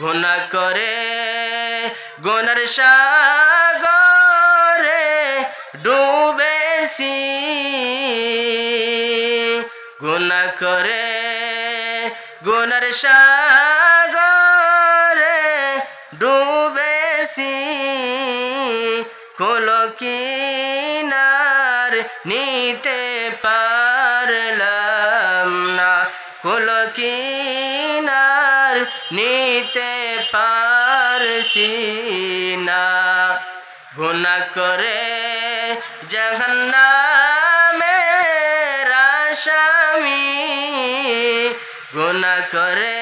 গুনাহ করে গুনার সাগরে ডুবেছি গুনাহ করে গুনার সাগরে ডুবেছি কোলো কিনার নিতে পারলাম না কোলো কিনার নিতে পারছি না গুনাহ করে জাহান্নামের আসামি গুনাহ করে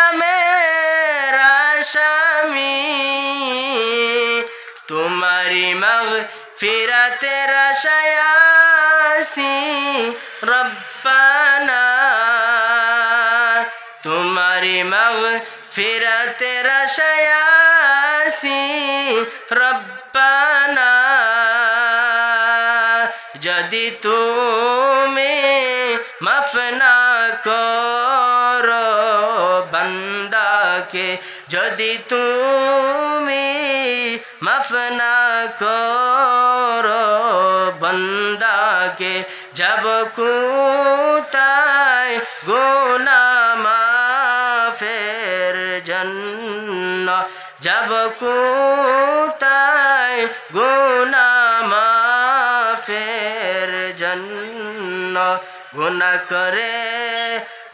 জাহান্নামের আসামি তোমারি মাগফিরাতের আশায় আছি রব্বানা তোমারি মাগফিরাতের আশায় আছি রব্বানা যদি তুমি মাফ না করো বান্দাকে যদি তুমি মাফ না করো বান্দাকে যাব কোথায় গুনাহ মাফের জন্য যাব কোথায় গুনাহ মাফের জন্য গুনাহ করে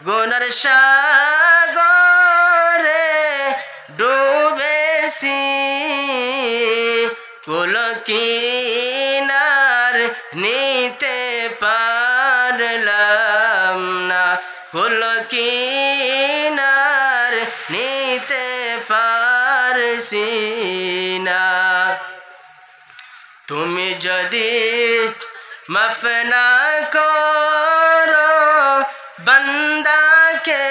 গুনার সাগরে ডুবেছি কুল কিনার নিতে পারলাম না কুল কিনার নিতে পারছি না তুমি যদি মাফ না করো বান্দাকে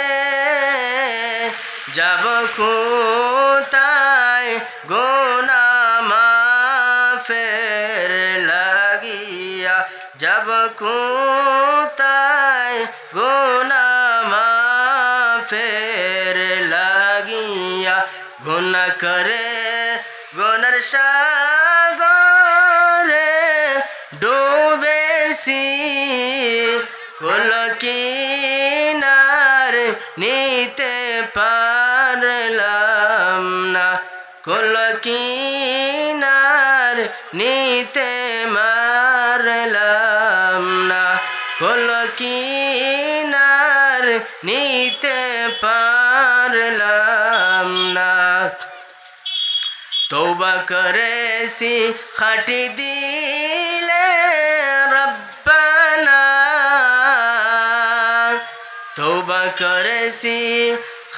যাব কোথায় গুনাহ মাফের লাগিয়া যাব কোথায় গুনাহ মাফের লাগিয়া গুনাহ করে গুনার সাগরে ডুবেছি কুল কিনার নিতে পারলাম না কুল কিনার নিতে পারলাম না কুল কিনার নিতে পারলাম না তওবা করেছি খাটি দিলে রব্বানা তওবা করেছি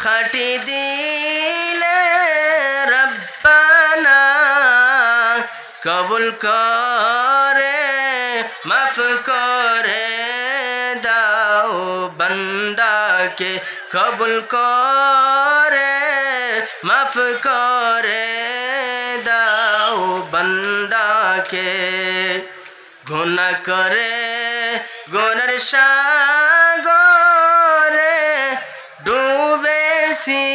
খাটি দিলে রব্বানা কবুল করে মাফ করে দাও বান্দাকে কবুল করে মাফ করে দাও বান্দাকে গুনাহ করে গুনার সাগরে ডুবেছি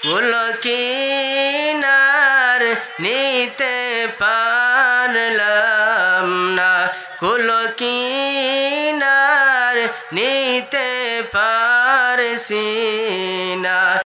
কুল কিনার নিতে পারলাম না কুল কিনার নিতে পারছি না।